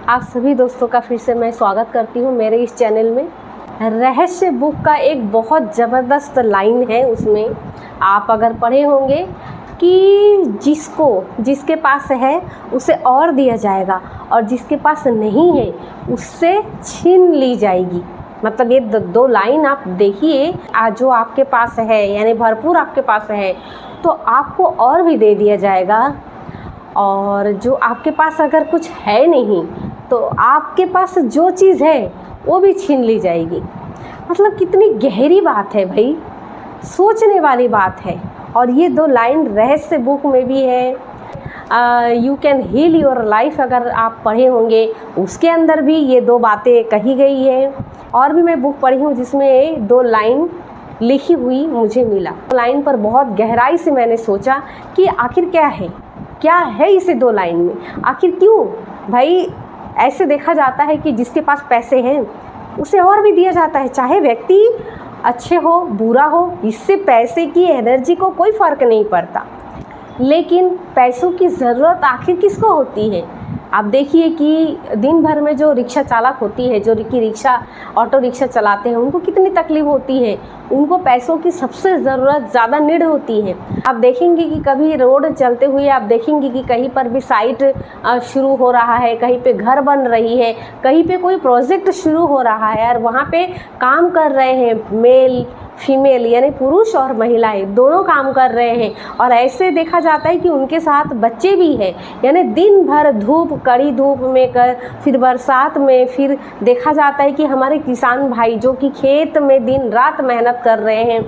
आप सभी दोस्तों का फिर से मैं स्वागत करती हूँ मेरे इस चैनल में। रहस्य बुक का एक बहुत ज़बरदस्त लाइन है, उसमें आप अगर पढ़े होंगे कि जिसके पास है उसे और दिया जाएगा और जिसके पास नहीं है उससे छीन ली जाएगी। मतलब ये दो लाइन आप देखिए, जो आपके पास है यानी भरपूर आपके पास है तो आपको और भी दे दिया जाएगा, और जो आपके पास अगर कुछ है नहीं तो आपके पास जो चीज़ है वो भी छीन ली जाएगी। मतलब कितनी गहरी बात है भाई, सोचने वाली बात है। और ये दो लाइन रहस्य बुक में भी है। You can heal your life अगर आप पढ़े होंगे, उसके अंदर भी ये दो बातें कही गई है। और भी मैं बुक पढ़ी हूँ जिसमें दो लाइन लिखी हुई मुझे मिला। लाइन पर बहुत गहराई से मैंने सोचा कि आखिर क्या है इसे दो लाइन में, आखिर क्यों भाई। ऐसे देखा जाता है कि जिसके पास पैसे हैं उसे और भी दिया जाता है, चाहे व्यक्ति अच्छे हो बुरा हो, इससे पैसे की एनर्जी को कोई फ़र्क नहीं पड़ता। लेकिन पैसों की ज़रूरत आखिर किसको होती है। आप देखिए कि दिन भर में जो रिक्शा चालक होती है, जो कि ऑटो रिक्शा चलाते हैं, उनको कितनी तकलीफ़ होती है। उनको पैसों की सबसे ज़रूरत ज़्यादा नीड होती है। आप देखेंगे कि कभी रोड चलते हुए आप देखेंगे कि कहीं पर भी साइट शुरू हो रहा है, कहीं पे घर बन रही है, कहीं पे कोई प्रोजेक्ट शुरू हो रहा है और वहाँ पे काम कर रहे हैं मेल फीमेल यानी पुरुष और महिलाएं दोनों काम कर रहे हैं। और ऐसे देखा जाता है कि उनके साथ बच्चे भी हैं, यानी दिन भर कड़ी धूप में फिर बरसात में, फिर देखा जाता है कि हमारे किसान भाई जो कि खेत में दिन रात मेहनत कर रहे हैं।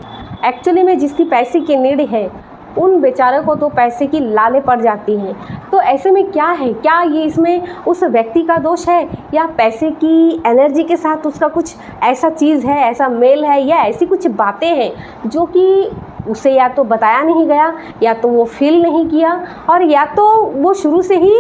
एक्चुअली में जिसकी पैसे की नीड है उन बेचारों को तो पैसे की लाले पड़ जाती हैं। तो ऐसे में क्या है, क्या ये इसमें उस व्यक्ति का दोष है या पैसे की एनर्जी के साथ उसका कुछ ऐसा चीज़ है, ऐसा मेल है, या ऐसी कुछ बातें हैं जो कि उसे या तो बताया नहीं गया, या तो वो फील नहीं किया, और या तो वो शुरू से ही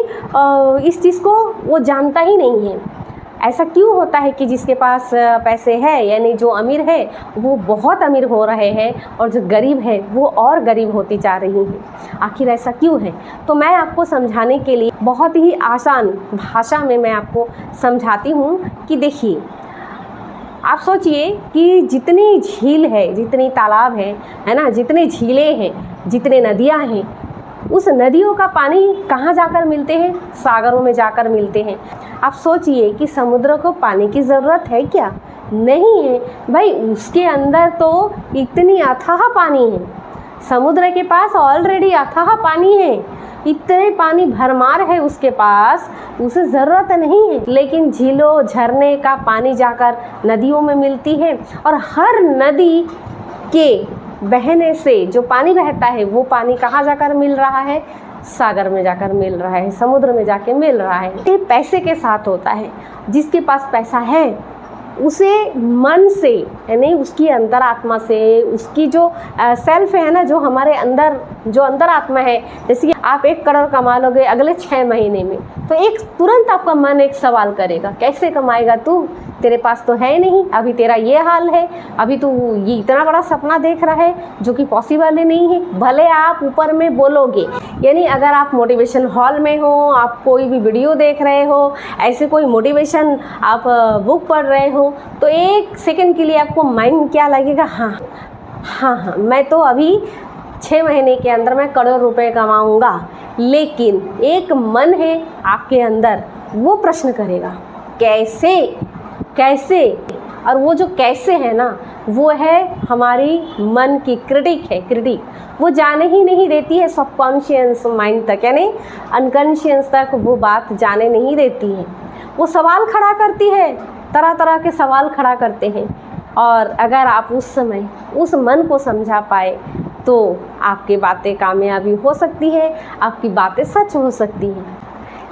इस चीज़ को वो जानता ही नहीं है। ऐसा क्यों होता है कि जिसके पास पैसे है यानी जो अमीर है वो बहुत अमीर हो रहे हैं और जो गरीब है वो और गरीब होती जा रही हैं। आखिर ऐसा क्यों है, तो मैं आपको समझाने के लिए बहुत ही आसान भाषा में मैं आपको समझाती हूँ कि देखिए, आप सोचिए कि जितनी झील है, जितनी तालाब है ना, जितने झीलें हैं, जितने नदियाँ हैं, उस नदियों का पानी कहाँ जाकर मिलते हैं, सागरों में जाकर मिलते हैं। आप सोचिए कि समुद्र को पानी की ज़रूरत है क्या, नहीं है भाई। उसके अंदर तो इतनी अथाह पानी है, समुद्र के पास ऑलरेडी अथाह पानी है, इतने पानी भरमार है उसके पास, उसे ज़रूरत नहीं है। लेकिन झीलों झरने का पानी जाकर नदियों में मिलती है, और हर नदी के बहने से जो पानी बहता है वो पानी कहाँ जाकर मिल रहा है, सागर में जाकर मिल रहा है, समुद्र में जाकर मिल रहा है। ये पैसे के साथ होता है। जिसके पास पैसा है उसे मन से यानी उसकी अंतरात्मा से, उसकी जो सेल्फ है ना, जो हमारे अंदर जो अंतरात्मा है, जैसे कि आप 1 करोड़ कमा लोगे अगले 6 महीने में, तो एक तुरंत आपका मन एक सवाल करेगा, कैसे कमाएगा तू, तेरे पास तो है नहीं, अभी तेरा ये हाल है, अभी तू ये इतना बड़ा सपना देख रहा है जो कि पॉसिबल ही नहीं है। भले आप ऊपर में बोलोगे, यानी अगर आप मोटिवेशन हॉल में हो, आप कोई भी वीडियो देख रहे हो, ऐसे कोई मोटिवेशन आप बुक पढ़ रहे हो, तो 1 सेकंड के लिए आपको माइंड क्या लगेगा, हाँ मैं तो अभी 6 महीने के अंदर मैं करोड़ रुपए कमाऊंगा। लेकिन एक मन है आपके अंदर, वो प्रश्न करेगा कैसे। और वो जो कैसे है ना, वो है हमारी मन की क्रिटिक, वो जाने ही नहीं देती है सबकॉन्शियस माइंड तक, यानी अनकॉन्शियस तक वो बात जाने नहीं देती है। वो सवाल खड़ा करती है, तरह तरह के सवाल खड़ा करते हैं। और अगर आप उस समय उस मन को समझा पाए तो आपकी बातें कामयाबी हो सकती है, आपकी बातें सच हो सकती हैं।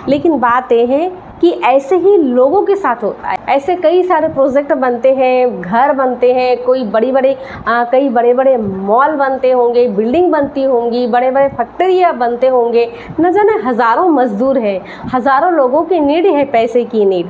लेकिन बात यह है कि ऐसे ही लोगों के साथ होता है। ऐसे कई सारे प्रोजेक्ट बनते हैं, घर बनते हैं, कई बड़े बड़े मॉल बनते होंगे, बिल्डिंग बनती होंगी, बड़े बड़े फैक्ट्रियाँ बनते होंगे, न जाने हज़ारों मजदूर है, हज़ारों लोगों की नीड है, पैसे की नीड।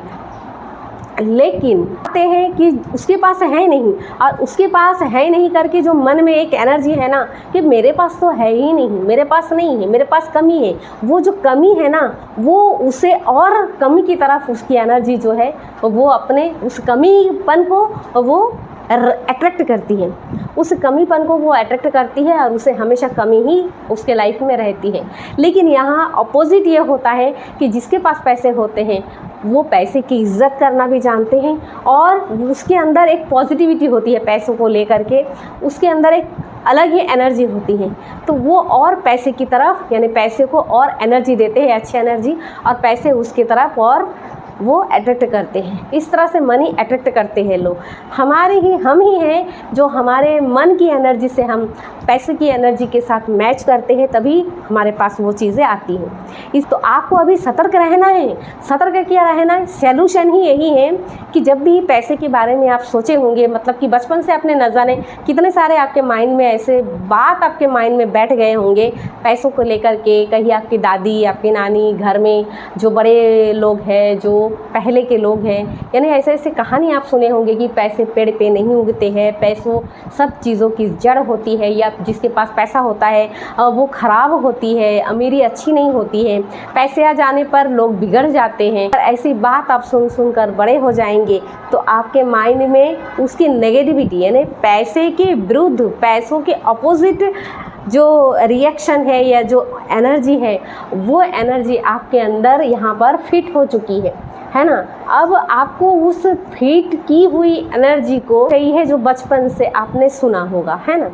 लेकिन कहते हैं कि उसके पास है नहीं, और उसके पास है नहीं करके जो मन में एक एनर्जी है ना कि मेरे पास तो है ही नहीं, मेरे पास नहीं है, मेरे पास कमी है, वो जो कमी है ना वो उसे और कमी की तरफ उसकी एनर्जी जो है वो अपने उस कमीपन को वो अट्रैक्ट करती है, उस कमीपन को वो अट्रैक्ट करती है और उसे हमेशा कमी ही उसके लाइफ में रहती है। लेकिन यहाँ अपोजिट ये होता है कि जिसके पास पैसे होते हैं वो पैसे की इज्जत करना भी जानते हैं, और उसके अंदर एक पॉजिटिविटी होती है पैसों को लेकर के, उसके अंदर एक अलग ही एनर्जी होती है। तो वो और पैसे की तरफ यानी पैसे को और एनर्जी देते हैं, अच्छी एनर्जी, और पैसे उसकी तरफ और वो अट्रैक्ट करते हैं। इस तरह से मनी अट्रैक्ट करते हैं लोग। हम ही हैं जो हमारे मन की एनर्जी से हम पैसे की एनर्जी के साथ मैच करते हैं, तभी हमारे पास वो चीज़ें आती हैं। तो आपको अभी सतर्क रहना है। सतर्क क्या रहना है? सॉल्यूशन ही यही है कि जब भी पैसे के बारे में आप सोचे होंगे, मतलब कि बचपन से आपने न जाने कितने सारे आपके माइंड में ऐसे बात आपके माइंड में बैठ गए होंगे पैसों को लेकर के। कहीं आपकी दादी, आपकी नानी, घर में जो बड़े लोग हैं, जो पहले के लोग हैं, यानी ऐसे ऐसे कहानी आप सुने होंगे कि पैसे पेड़ पे नहीं उगते हैं, पैसों सब चीज़ों की जड़ होती है, या जिसके पास पैसा होता है वो ख़राब होती है, अमीरी अच्छी नहीं होती है, पैसे आ जाने पर लोग बिगड़ जाते हैं। ऐसी बात आप सुन कर बड़े हो जाएंगे तो आपके माइंड में उसकी नेगेटिविटी यानी पैसे के विरुद्ध, पैसों के अपोजिट जो रिएक्शन है या जो एनर्जी है, वो एनर्जी आपके अंदर यहाँ पर फिट हो चुकी है ना। अब आपको उस फिट की हुई एनर्जी को कही है जो बचपन से आपने सुना होगा, है ना।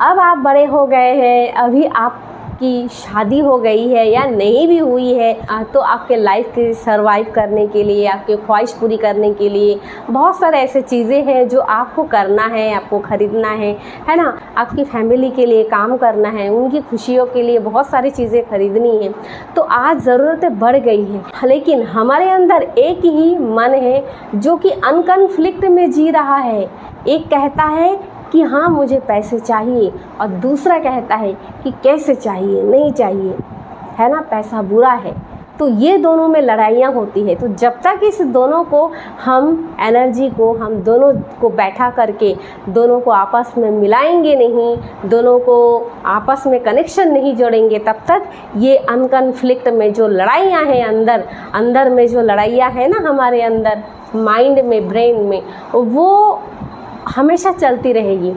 अब आप बड़े हो गए हैं, अभी आपकी शादी हो गई है या नहीं भी हुई है, तो आपके लाइफ के सर्वाइव करने के लिए, आपके ख्वाहिश पूरी करने के लिए बहुत सारे ऐसे चीज़ें हैं जो आपको करना है, आपको ख़रीदना है ना। आपकी फैमिली के लिए काम करना है, उनकी खुशियों के लिए बहुत सारी चीज़ें खरीदनी है। तो आज ज़रूरतें बढ़ गई हैं, लेकिन हमारे अंदर एक ही मन है जो कि अनकन्फ्लिक्ट में जी रहा है। एक कहता है कि हाँ मुझे पैसे चाहिए, और दूसरा कहता है कि कैसे चाहिए, नहीं चाहिए, है ना, पैसा बुरा है। तो ये दोनों में लड़ाइयाँ होती है। तो जब तक इस दोनों को हम एनर्जी को, हम दोनों को बैठा करके दोनों को आपस में मिलाएंगे नहीं, दोनों को आपस में कनेक्शन नहीं जोड़ेंगे, तब तक ये अनकन्फ्लिक्ट में जो लड़ाइयाँ हैं, अंदर में जो लड़ाइयाँ हैं ना हमारे अंदर माइंड में, ब्रेन में, वो हमेशा चलती रहेगी।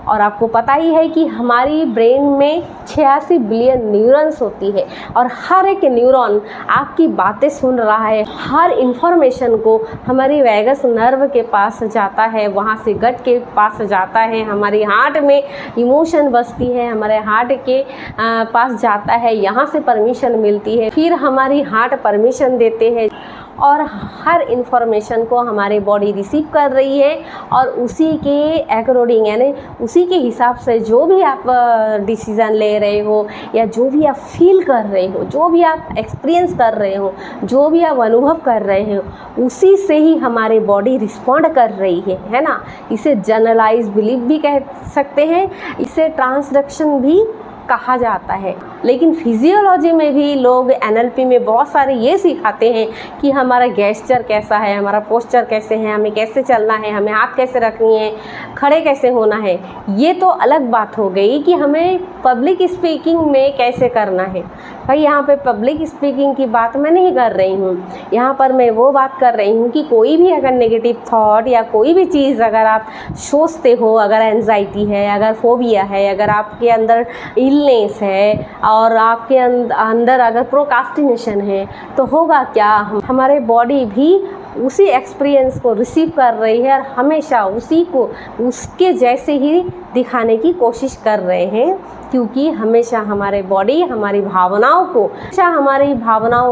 और आपको पता ही है कि हमारी ब्रेन में 86 बिलियन न्यूरॉन्स होती है, और हर एक न्यूरॉन आपकी बातें सुन रहा है। हर इन्फॉर्मेशन को हमारी वैगस नर्व के पास जाता है, वहाँ से गट के पास जाता है, हमारी हार्ट में इमोशन बसती है, हमारे हार्ट के पास जाता है, यहाँ से परमिशन मिलती है, फिर हमारी हार्ट परमिशन देते हैं, और हर इन्फॉर्मेशन को हमारी बॉडी रिसीव कर रही है, और उसी के अकॉर्डिंग यानी उसी के हिसाब से जो भी आप डिसीज़न ले रहे हो, या जो भी आप फील कर रहे हो, जो भी आप एक्सपीरियंस कर रहे हो, जो भी आप अनुभव कर रहे हो, उसी से ही हमारी बॉडी रिस्पॉन्ड कर रही है ना। इसे जनरलाइज बिलीफ भी कह सकते हैं, इसे ट्रांसडक्शन भी कहा जाता है। लेकिन फिजियोलॉजी में भी लोग एनएलपी में बहुत सारे ये सिखाते हैं कि हमारा गेस्चर कैसा है, हमारा पोस्चर कैसे है, हमें कैसे चलना है, हमें हाथ कैसे रखनी है, खड़े कैसे होना है। ये तो अलग बात हो गई कि हमें पब्लिक स्पीकिंग में कैसे करना है। भाई यहाँ पे पब्लिक स्पीकिंग की बात मैं नहीं कर रही हूँ, यहाँ पर मैं वो बात कर रही हूँ कि कोई भी अगर नेगेटिव थॉट या कोई भी चीज़ अगर आप सोचते हो, अगर एंजाइटी है, अगर फोबिया है, अगर आपके अंदर इलनेस है, और आपके अंदर अगर प्रोकास्टिनेशन है, तो होगा क्या, हमारे बॉडी भी उसी एक्सपीरियंस को रिसीव कर रही है, और हमेशा उसी को उसके जैसे ही दिखाने की कोशिश कर रहे हैं, क्योंकि हमेशा हमारे बॉडी हमारी भावनाओं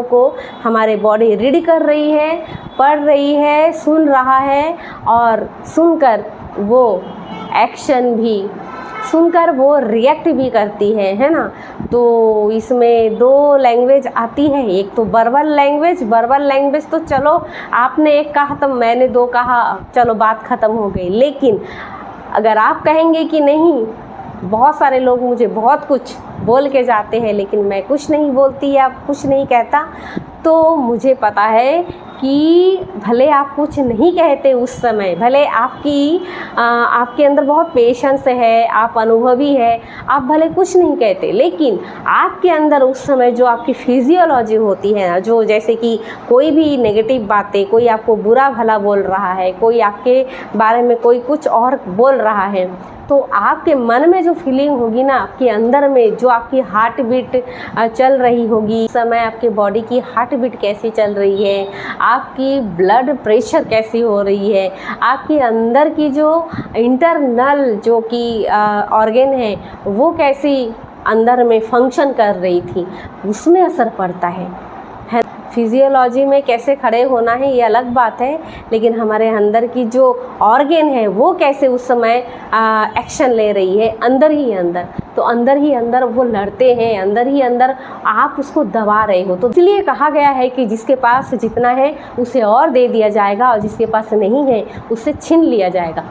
को हमारे बॉडी रीड कर रही है, पढ़ रही है, सुन रहा है, और सुनकर वो एक्शन भी, सुनकर वो रिएक्ट भी करती है ना। तो इसमें दो लैंग्वेज आती है, एक तो वर्बल लैंग्वेज तो चलो आपने एक कहा तो मैंने दो कहा, चलो बात ख़त्म हो गई। लेकिन अगर आप कहेंगे कि नहीं, बहुत सारे लोग मुझे बहुत कुछ बोल के जाते हैं लेकिन मैं कुछ नहीं बोलती या कुछ नहीं कहता, तो मुझे पता है कि भले आप कुछ नहीं कहते उस समय, भले आपके अंदर बहुत पेशेंस है, आप अनुभवी है, आप भले कुछ नहीं कहते, लेकिन आपके अंदर उस समय जो आपकी फिजियोलॉजी होती है ना, जो जैसे कि कोई भी नेगेटिव बातें, कोई आपको बुरा भला बोल रहा है, कोई आपके बारे में कोई कुछ और बोल रहा है, तो आपके मन में जो फीलिंग होगी ना, आपके अंदर में जो आपकी हार्ट बीट चल रही होगी, समय आपके बॉडी की हार्ट बीट कैसी चल रही है, आपकी ब्लड प्रेशर कैसी हो रही है, आपके अंदर की जो इंटरनल जो कि ऑर्गन है वो कैसी अंदर में फंक्शन कर रही थी, उसमें असर पड़ता है। फिजियोलॉजी में कैसे खड़े होना है ये अलग बात है, लेकिन हमारे अंदर की जो ऑर्गन है वो कैसे उस समय एक्शन ले रही है अंदर ही अंदर, तो अंदर ही अंदर वो लड़ते हैं, अंदर ही अंदर आप उसको दबा रहे हो। तो इसलिए कहा गया है कि जिसके पास जितना है उसे और दे दिया जाएगा, और जिसके पास नहीं है उससे छीन लिया जाएगा।